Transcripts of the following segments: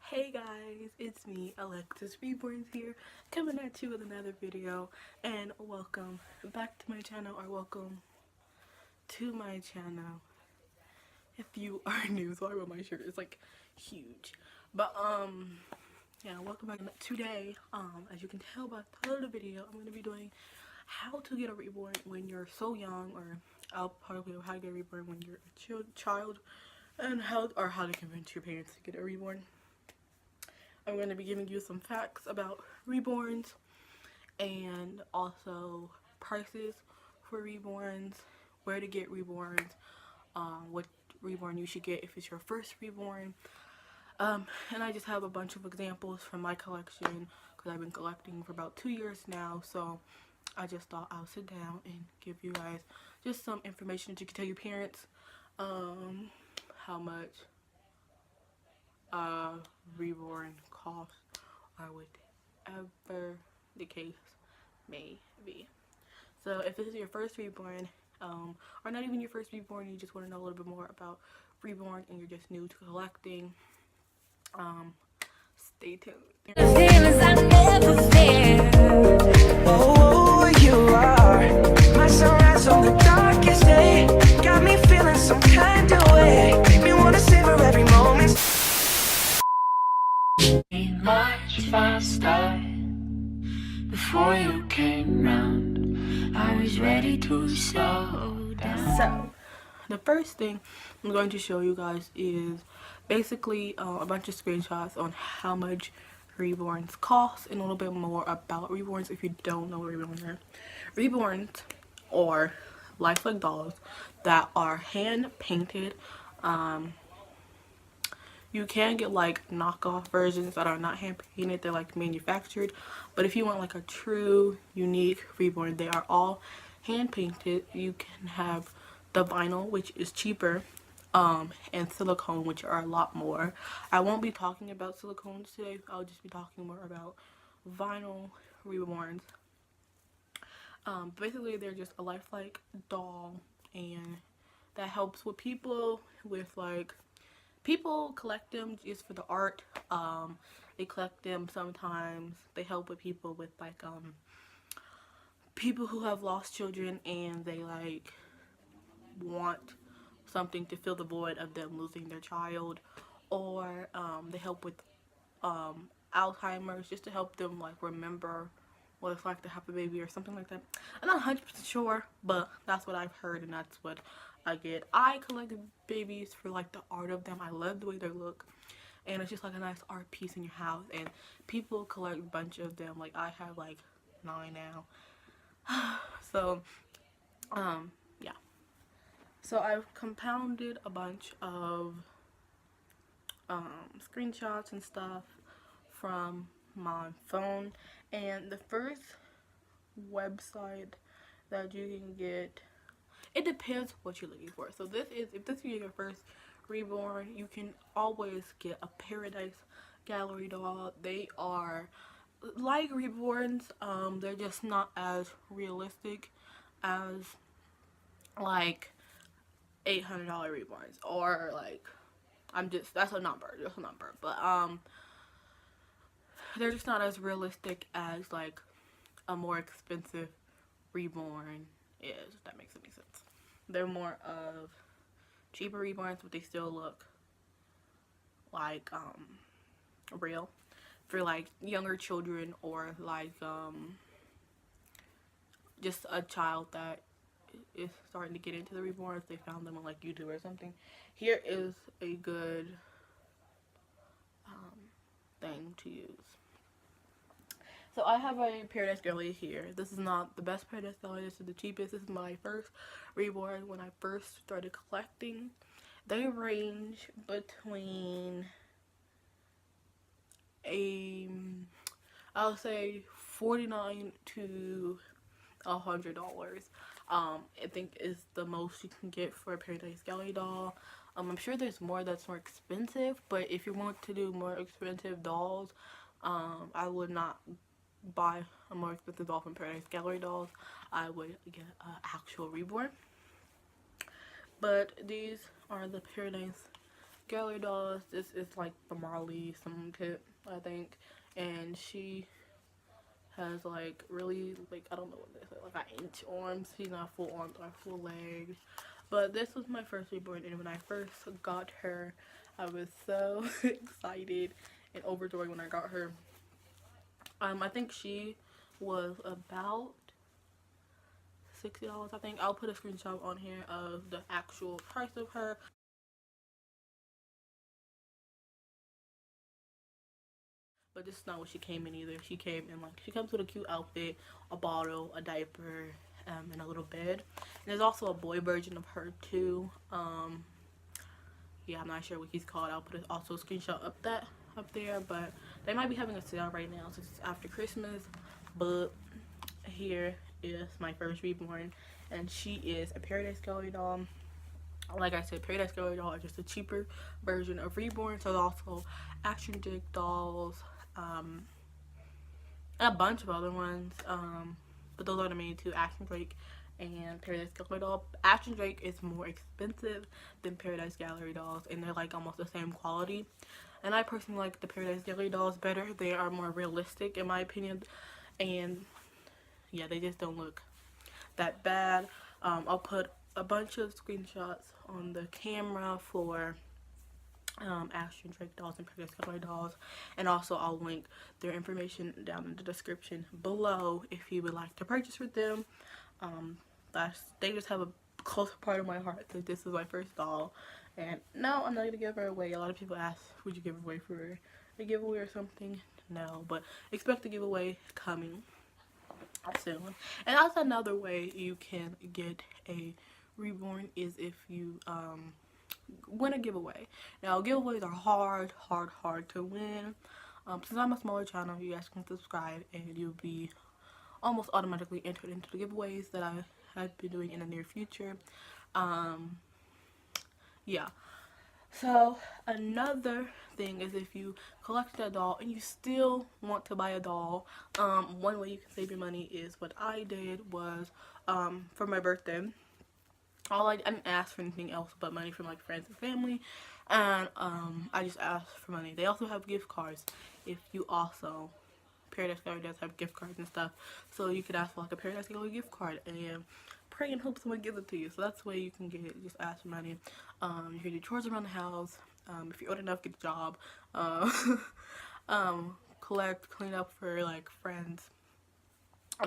Hey guys, it's me, Alexis Reborn here, coming at you with another video, and welcome back to my channel, or welcome to my channel. If you are new, sorry about my shirt, it's like huge, but yeah, welcome back. Today, as you can tell by the title of the video, I'm going to be doing how to get a reborn when you're so young, or I'll probably do how to get a reborn when you're a child, and how to convince your parents to get a reborn. I'm going to be giving you some facts about reborns and also prices for reborns, where to get reborns, what reborn you should get if it's your first reborn. And I just have a bunch of examples from my collection because I've been collecting for about 2 years now. So I just thought I'll sit down and give you guys just some information that you can tell your parents how much reborn cost, or whatever the case may be. So if this is your first reborn, or not even your first reborn, you just want to know a little bit more about reborn and you're just new to collecting, stay tuned. Feelings I never felt. Oh, you are my sunrise on the darkest day. Got me feeling some kind of way. Make me wanna savor every moment. Much faster before you came round. I was ready to slow down. So, the first thing I'm going to show you guys is basically a bunch of screenshots on how much reborns cost and a little bit more about reborns if you don't know what reborns are. Reborns are lifelike dolls that are hand painted. You can get like knockoff versions that are not hand painted, they're like manufactured, but if you want like a true unique reborn, they are all hand painted. You can have the vinyl, which is cheaper, and silicone, which are a lot more. I won't be talking about silicones today, I'll just be talking more about vinyl reborns. Basically they're just a lifelike doll, and that helps with people with like, people collect them just for the art. They collect them sometimes. They help with people with like people who have lost children and they like want something to fill the void of them losing their child, or they help with Alzheimer's, just to help them like remember what it's like to have a baby or something like that. I'm not 100% sure, but that's what I've heard and that's what I get. I collect babies for like the art of them. I love the way they look, and it's just like a nice art piece in your house, and people collect a bunch of them. Like I have like 9 now. So yeah, so I've compounded a bunch of screenshots and stuff from my phone, and the first website that you can get, it depends what you're looking for. So this is, if this is your first reborn, you can always get a Paradise Gallery doll. They are like reborns, they're just not as realistic as like $800 reborns, or like, that's a number, just a number, but they're just not as realistic as like a more expensive reborn is, if that makes any sense. They're more of cheaper reborns, but they still look like real for like younger children, or like just a child that is starting to get into the reborns. They found them on like YouTube or something. Here is a good thing to use. So I have a Paradise Gallery here. This is not the best Paradise Gallery, this is the cheapest. This is my first reborn when I first started collecting. They range between I'll say $49 to $100. I think is the most you can get for a Paradise Gallery doll. I'm sure there's more that's more expensive, but if you want to do more expensive dolls, I would not buy a more expensive doll from Paradise Gallery dolls. I would get an actual reborn. But these are the Paradise gallery dolls. This is like the Molly some kit, I think, and she has like really, like, I don't know what this is, like an inch arms. She's not full arms or full legs. But this was my first Reborn, and when I first got her, I was so excited and overjoyed when I got her. I think she was about $60, I think. I'll put a screenshot on here of the actual price of her. But this is not what she came in either. She came in like, she comes with a cute outfit, a bottle, a diaper, and a little bed. And there's also a boy version of her too. Yeah, I'm not sure what he's called. I'll put also a screenshot up there. But they might be having a sale right now since it's after Christmas. But here is my first Reborn, and she is a Paradise Gallery doll. Like I said, Paradise Gallery doll is just a cheaper version of Reborn. So there's also Action Jig dolls, a bunch of other ones, but those are the main two, Action Drake and Paradise Gallery doll. Action Drake is more expensive than Paradise Gallery dolls, and they're like almost the same quality. And I personally like the Paradise Gallery dolls better. They are more realistic in my opinion, and yeah, they just don't look that bad. I'll put a bunch of screenshots on the camera for Action Drake dolls and Paradise Gallery dolls, and also I'll link their information down in the description below if you would like to purchase with them. They just have a close part of my heart because this is my first doll, and no, I'm not gonna give her away. A lot of people ask, would you give her away for a giveaway or something? No, but expect a giveaway coming soon. And that's another way you can get a Reborn, is if you win a giveaway. Now, giveaways are hard to win. Since I'm a smaller channel, you guys can subscribe and you'll be almost automatically entered into the giveaways that I've been doing in the near future. Yeah. So another thing is, if you collect a doll and you still want to buy a doll, one way you can save your money is what I did was, for my birthday, I didn't ask for anything else but money from like friends and family, and I just asked for money. They also have gift cards. If you also, Paradise Gallery does have gift cards and stuff, so you could ask for like a Paradise Gallery gift card and pray and hope someone gives it to you. So that's the way you can get it. Just ask for money. You can do chores around the house. If you're old enough, get a job. Collect, clean up for like friends,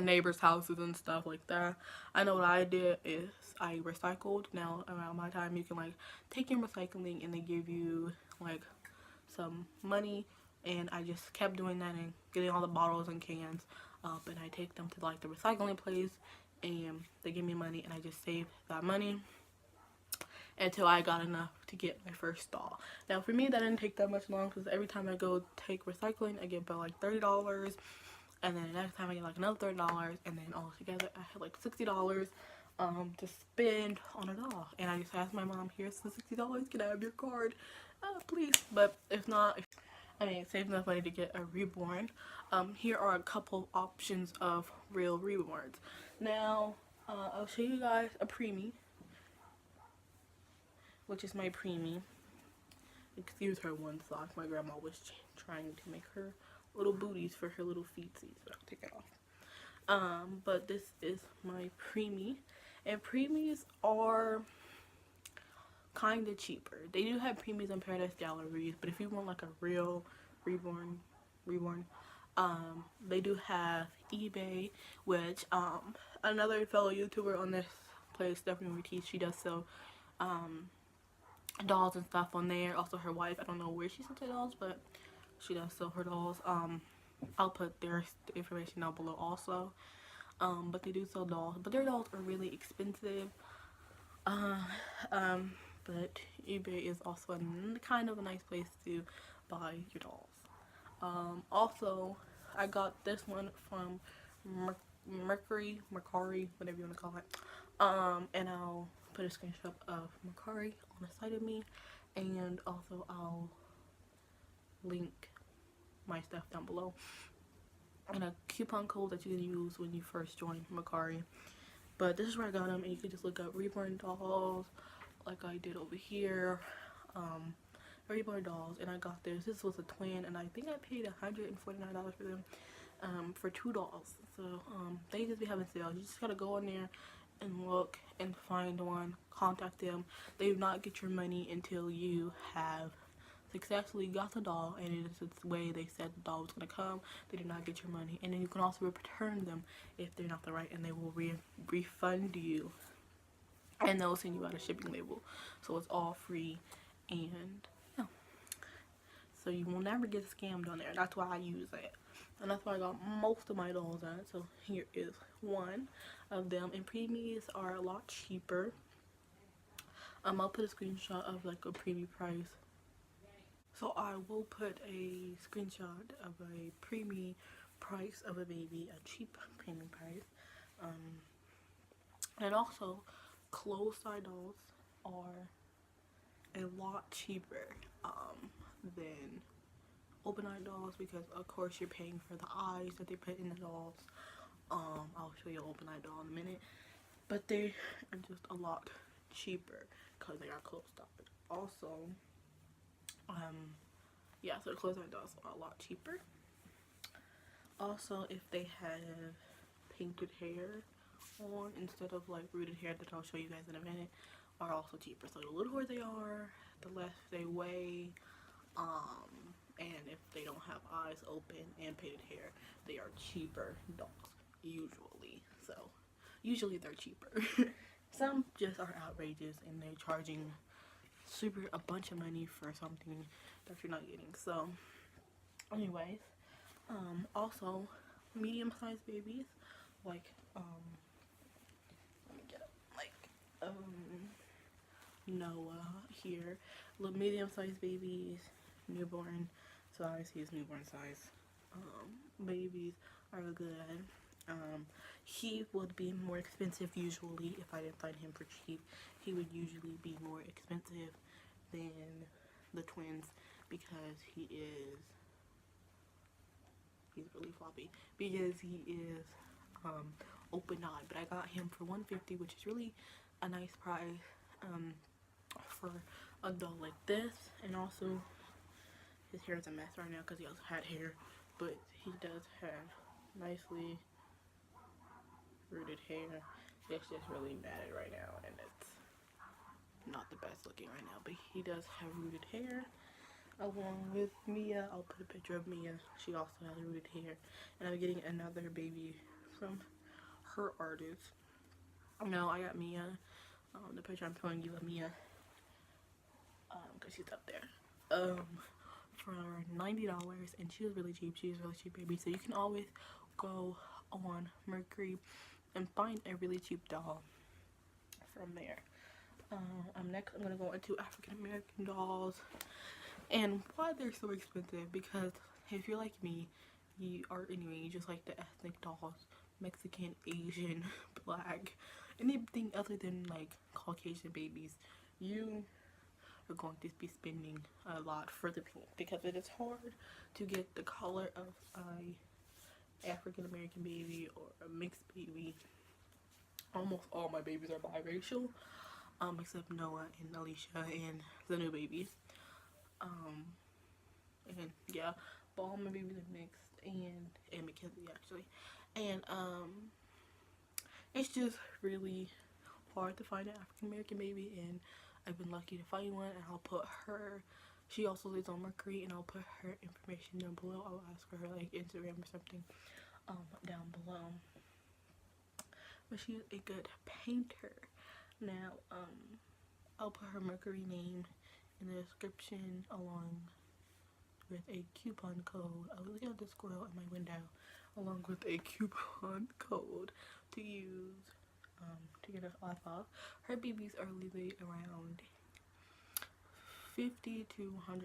neighbors' houses and stuff like that. I know what I did is I recycled. Now around my time, you can like take your recycling and they give you like some money, and I just kept doing that and getting all the bottles and cans up, and I take them to like the recycling place and they give me money, and I just save that money until I got enough to get my first doll. Now for me, that didn't take that much long because every time I go take recycling, I get about like $30, and then the next time I get like another $30, and then all together I had like $60 to spend on a doll. And I just asked my mom, here's the $60, can I have your card, please? But if not, I mean, save enough money to get a Reborn. Here are a couple options of real Reborns. Now I'll show you guys a preemie, which is my preemie. Excuse her one sock. My grandma was trying to make her little booties for her little feetsies, but I'll take it off. But this is my preemie, and preemies are kind of cheaper. They do have preemies on Paradise Galleries, but if you want like a real Reborn, they do have eBay, which another fellow YouTuber on this place, Stephanie Ortiz, she does sell dolls and stuff on there. Also her wife, I don't know where she sells her dolls, but she does sell her dolls. I'll put their information down below also. But they do sell dolls, but their dolls are really expensive. But eBay is also kind of a nice place to buy your dolls. Also, I got this one from Mercari, whatever you want to call it. And I'll put a screenshot of Mercari on the side of me, and also I'll link my stuff down below, and a coupon code that you can use when you first join Mercari. But this is where I got them, and you can just look up Reborn dolls like I did over here. Reborn dolls, and I got this. This was a twin, and I think I paid $149 for them, for 2 dolls. So they just be having sales. You just gotta go in there and look and find one, contact them. They do not get your money until you have successfully got the doll, and it is the way they said the doll was going to come. They do not get your money, and then you can also return them if they're not the right, and they will refund you, and they'll send you out a shipping label, so it's all free. And yeah, so you will never get scammed on there. That's why I use it, and that's why I got most of my dolls at. So here is one of them, and preemies are a lot cheaper. I'll put a screenshot of like a preemie price. So I will put a screenshot of a preemie price of a baby, a cheap preemie price. And also, closed-eye dolls are a lot cheaper than open-eye dolls, because of course you're paying for the eyes that they put in the dolls. I'll show you an open-eye doll in a minute, but they are just a lot cheaper because they are closed-eyed. Also, yeah, so the closed-eye dolls are a lot cheaper. Also, if they have painted hair on instead of like rooted hair, that I'll show you guys in a minute, are also cheaper. So the littler they are, the less they weigh, and if they don't have eyes open and painted hair, they are cheaper dolls usually. So usually they're cheaper. Some just are outrageous, and they're charging a bunch of money for something that you're not getting. So anyways, also medium-sized babies, like let me get up, like Noah here, little medium-sized babies, newborn size, he's newborn size, babies are good. He would be more expensive usually. If I didn't find him for cheap, he would usually be more expensive than the twins, because he's really floppy, because he is open-eyed. But I got him for $150, which is really a nice price for a doll like this. And also, his hair is a mess right now because he also had hair, but he does have nicely rooted hair. It's just really matted right now, and it's not the best looking right now, but he does have rooted hair. Along with Mia, I'll put a picture of Mia. She also has rooted hair, and I'm getting another baby from her artist. No, I got Mia. The picture I'm showing you of Mia, because she's up there, for $90, and she was really cheap. She was a really cheap baby, so you can always go on Mercury and find a really cheap doll from there. Next I'm going to go into African American dolls, and why they're so expensive, because if you're like me, you just like the ethnic dolls, Mexican, Asian, black, anything other than like Caucasian babies, you are going to be spending a lot for the pink, because it is hard to get the color of a African American baby or a mixed baby. Almost all my babies are biracial, except Noah and Alicia and the new babies. And yeah, but all my babies are mixed, and Mackenzie actually. And it's just really hard to find an African American baby, and I've been lucky to find one. And I'll put her, she also lives on Mercury, and I'll put her information down below. I'll ask for her like Instagram or something down below. But she is a good painter. Now I'll put her Mercury name in the description, along with a coupon code. I was looking at the squirrel in my window, along with a coupon code to use to get a off. Her babies are usually around $50 to $100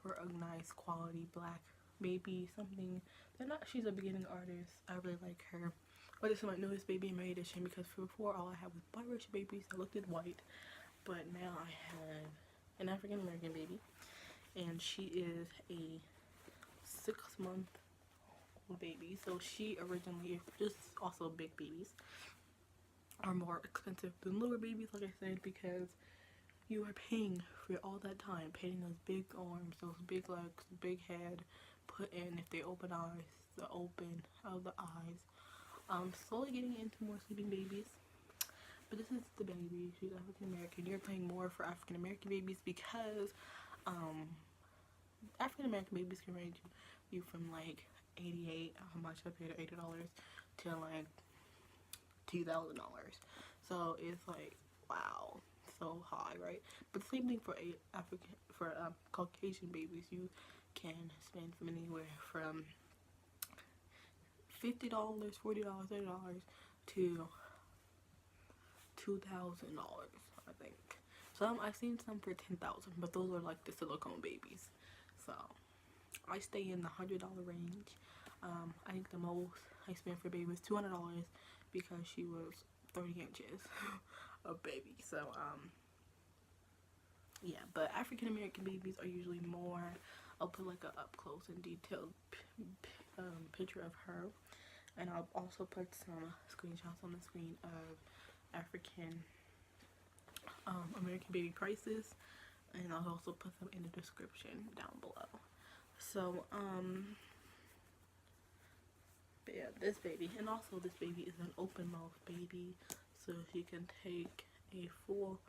for a nice quality black baby. Something they're not. She's a beginning artist. I really like her. But this is my newest baby in my edition, because before all I had was biracial babies that looked white, but now I have an African American baby, and she is a 6-month-old baby. So she originally, just also big babies are more expensive than little babies, like I said, because you are paying for all that time, paying those big arms, those big legs, big head, put in, if they open eyes, the open of the eyes. Slowly getting into more sleeping babies. But this is the baby. She's African American. You're paying more for African American babies because African American babies can range you from like 88, how much I paid, $80 to like $2,000. So it's like, wow, so high, right? But the same thing for Caucasian babies. You can spend from anywhere from $50, $40, $30 to $2,000, I think. I've seen some for $10,000, but those are like the silicone babies. So I stay in the $100 range. I think the most I spent for baby was $200 because she was 30 inches of baby. So yeah, but African American babies are usually more. I'll put like a up close and detailed picture of her, and I'll also put some screenshots on the screen of African American baby prices, and I'll also put them in the description down below. So but yeah, this baby, and also this baby is an open mouth baby, so she can take a full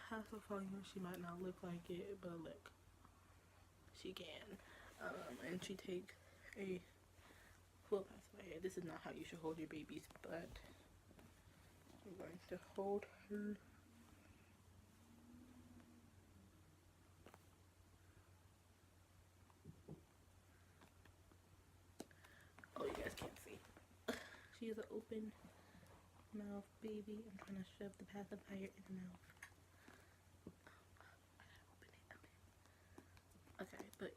pacifier. She might not look like it, but look, she can. And she takes a full pacifier. This is not how you should hold your babies, but I'm going to hold her. Oh, you guys can't see. She is an open mouth baby. I'm trying to shove the pacifier in the mouth. Okay, but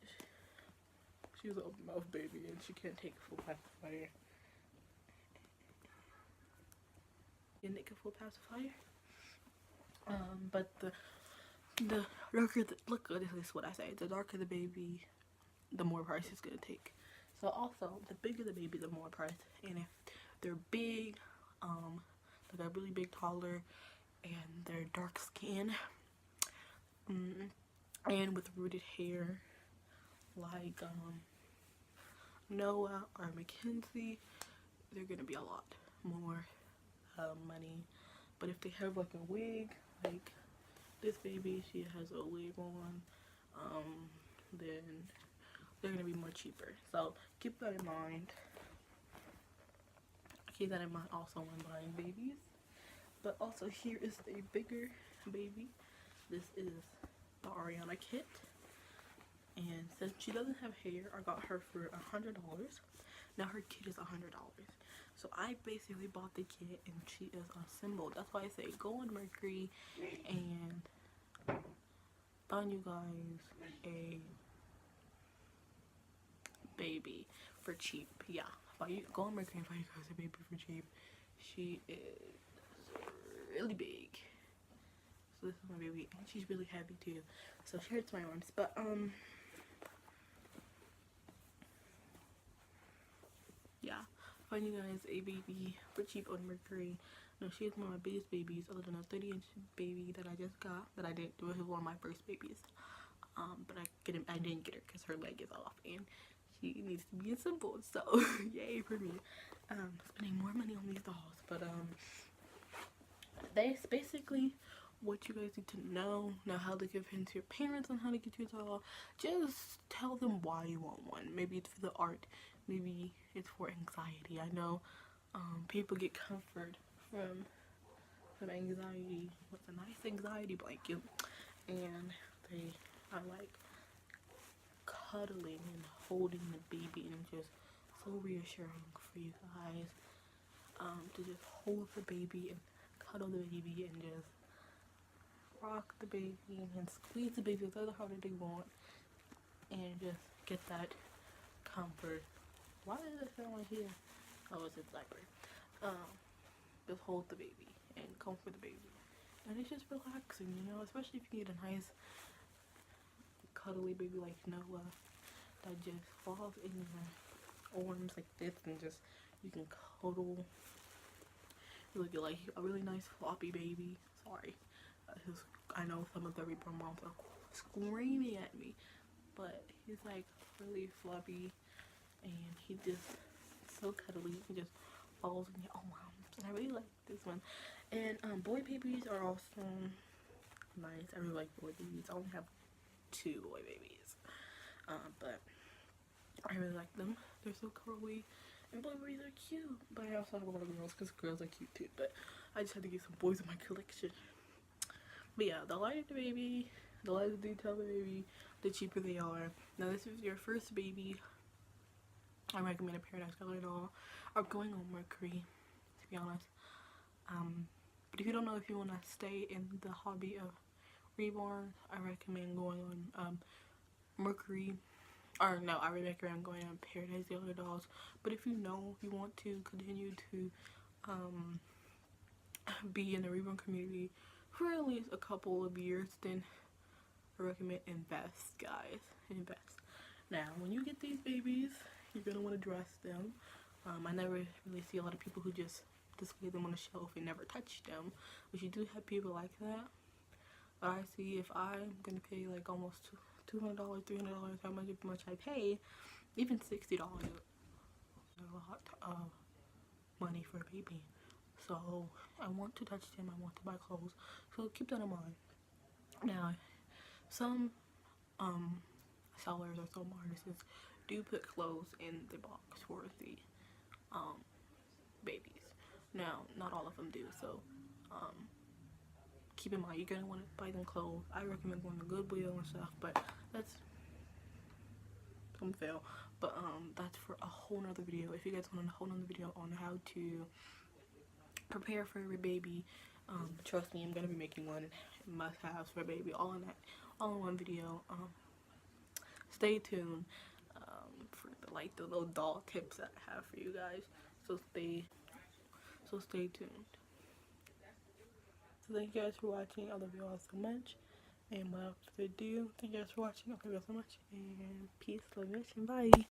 she was an open mouth baby and she can't take a full pacifier. You can take a full pacifier. But the darker the, look, this is what I say. The darker the baby, the more price it's gonna take. So also, the bigger the baby, the more price. And if they're big, like they're really big, taller, and they're dark skin, and with rooted hair, like Noah or Mackenzie, they're gonna be a lot more money. But if they have like a wig, like this baby, she has a wig on, then they're gonna be more cheaper. So keep that in mind. Keep that in mind also when buying babies. But also, here is a bigger baby. This is the Ariana kit, and since she doesn't have hair, I got her for $100. Now her kit is $100. So I basically bought the kit, and she is assembled. That's why I say go on Mercury and find you guys a baby for cheap. Yeah, go on Mercury and find you guys a baby for cheap. She is really big. So this is my baby, and she's really heavy too. So she hurts my arms, but yeah, find you guys a baby for cheap on Mercury. No, she is one of my biggest babies, other than a 30-inch baby that I just got, that I didn't do. It was one of my first babies. But I didn't get her because her leg is off and she needs to be assembled. So yay for me. Spending more money on these dolls, but that's basically what you guys need to know. Now, how to give hints to your parents on how to get your doll. Just tell them why you want one. Maybe it's for the art. Maybe it's for anxiety. I know people get comfort from anxiety with a nice anxiety blanket, and I like cuddling and holding the baby, and just so reassuring for you guys to just hold the baby and cuddle the baby and just rock the baby and squeeze the baby whatever harder they want, and just get that comfort. Why does it sound like here? Oh, it's a diaper. Just hold the baby and comfort the baby, and it's just relaxing, you know, especially if you get a nice cuddly baby like Noah that just falls in your arms like this, and just you can cuddle. You look like a really nice floppy baby. Sorry, I know some of the Reborn moms are screaming at me, but he's like really fluffy and he just so cuddly. He just falls in your arms, and I really like this one. And boy babies are also nice. I really like boy babies. I only have 2 boy babies, but I really like them. They're so curly, and boy babies are cute. But I also have a lot of girls because girls are cute too. But I just had to get some boys in my collection. But yeah, the lighter the baby, the lighter the detail the baby, the cheaper they are. Now this is your first baby, I recommend a Paradise Color doll or going on Mercury, to be honest. But if you don't know if you want to stay in the hobby of Reborn, I recommend going on Mercury. Or no, I recommend going on Paradise Color dolls. But if you know you want to continue to be in the Reborn community for at least a couple of years, then I recommend invest, guys. Invest. Now, when you get these babies, you're gonna want to dress them. I never really see a lot of people who just display them on the shelf and never touch them, but you do have people like that. But I see if I'm gonna pay like almost $200, $300, how much I pay, even $60 a lot of money for a baby. So I want to touch them. I want to buy clothes. So keep that in mind. Now, some sellers or some artists do put clothes in the box for the babies. Now, not all of them do, so keep in mind you're gonna want to buy them clothes. I recommend going to Goodwill and stuff, but that's some fail. But that's for a whole nother video. If you guys want a whole nother video on how to prepare for your baby, trust me, I'm gonna be making one must-haves for a baby, all in one video. Stay tuned for the little doll tips that I have for you guys. So stay tuned. So thank you guys for watching. I love you all so much. And without further ado, thank you guys for watching. I love you all so much. And peace, love you, and bye.